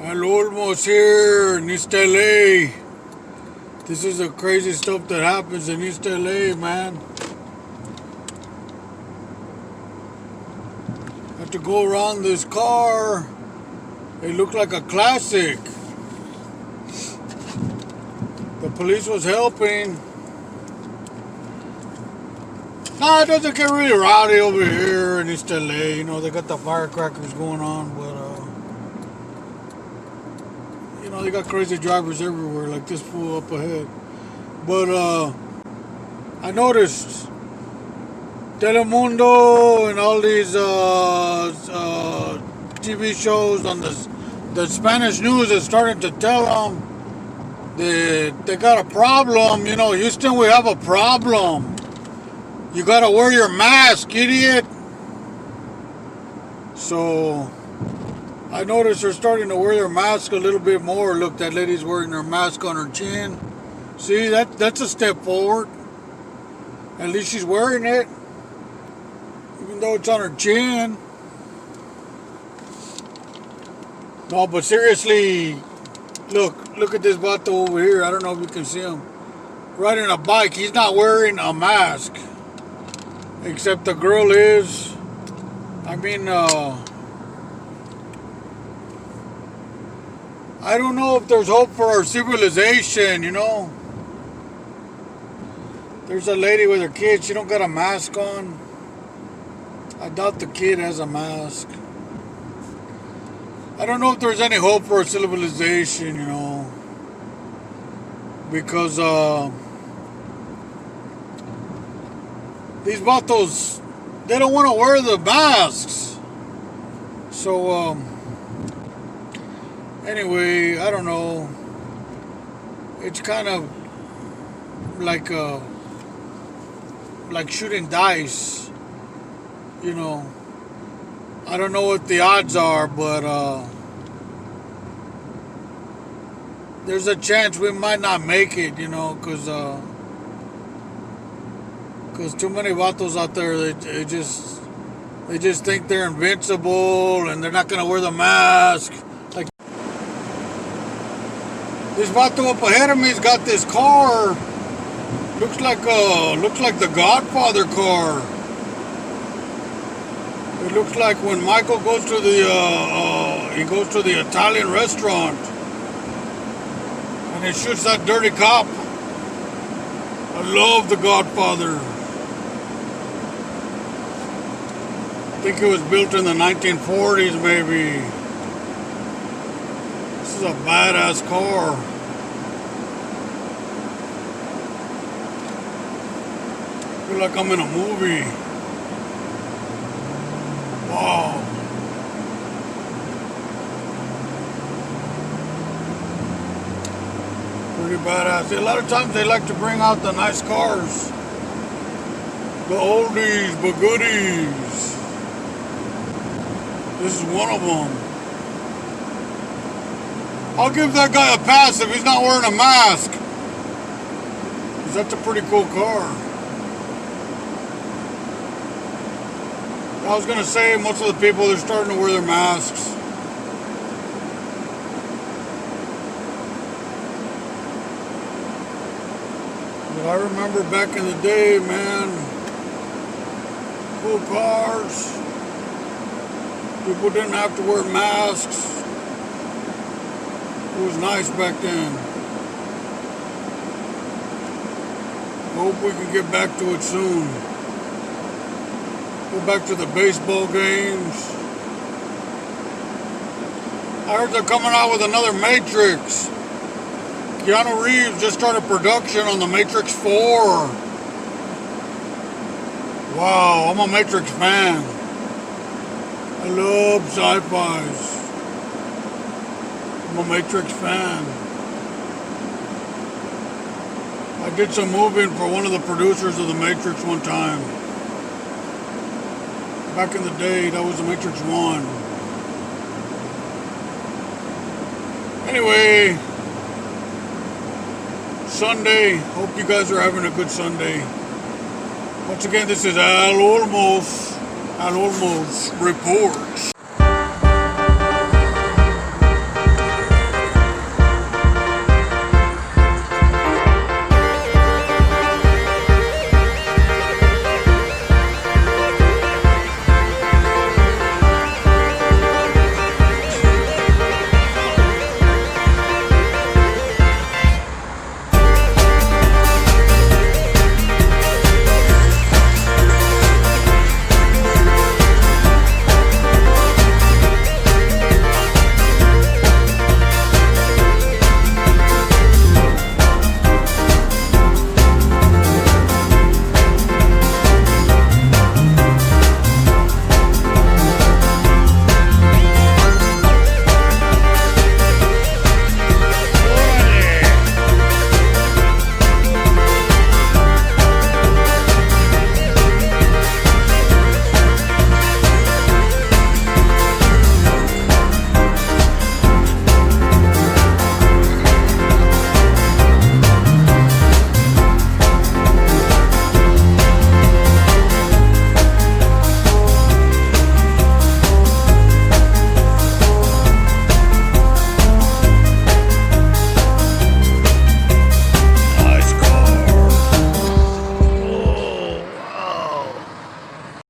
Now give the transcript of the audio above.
Olmos here in East LA. This is the crazy stuff that happens in East LA, man. I have to go around this car. It looked like a classic. The police was helping. No, it doesn't get really rowdy over here in East LA. You know, they got the firecrackers going on, but you know, they got crazy drivers everywhere, like this fool up ahead. But I noticed Telemundo and all these TV shows on the Spanish news is starting to tell them that they got a problem. You know, Houston, we have a problem. You gotta wear your mask, idiot. So I noticed they're starting to wear their mask a little bit more. Look, that lady's wearing her mask on her chin. See, that's a step forward. At least she's wearing it, even though it's on her chin. No, but seriously, look at this vato over here. I don't know if you can see him. Riding a bike, he's not wearing a mask. Except the girl is. I mean, I don't know if there's hope for our civilization, you know. There's a lady with her kid. She don't got a mask on. I doubt the kid has a mask. I don't know if there's any hope for our civilization, you know. Because, these vatos, they don't want to wear the masks. So, anyway, I don't know. It's kind of like shooting dice, you know. I don't know what the odds are, but there's a chance we might not make it, you know, because too many vatos out there, they just think they're invincible and they're not gonna wear the mask. Like this vato up ahead of me's got this car. Looks like the Godfather car. It looks like when Michael goes to the Italian restaurant and he shoots that dirty cop. I love the Godfather. I think it was built in the 1940s, maybe. This is a badass car. I feel like I'm in a movie. Wow. Pretty badass. A lot of times they like to bring out the nice cars. The oldies but goodies. This is one of them. I'll give that guy a pass if he's not wearing a mask. Because that's a pretty cool car. I was going to say, most of the people, they're starting to wear their masks. But I remember back in the day, man, cool cars. People didn't have to wear masks. It was nice back then. Hope we can get back to it soon. Go back to the baseball games. I heard they're coming out with another Matrix. Keanu Reeves just started production on the Matrix 4. Wow, I'm a Matrix fan. I love sci-fis. I'm a Matrix fan. I did some moving for one of the producers of the Matrix one time. Back in the day, that was the Matrix 1. Anyway, Sunday. Hope you guys are having a good Sunday. Once again, this is Al Olmos reports.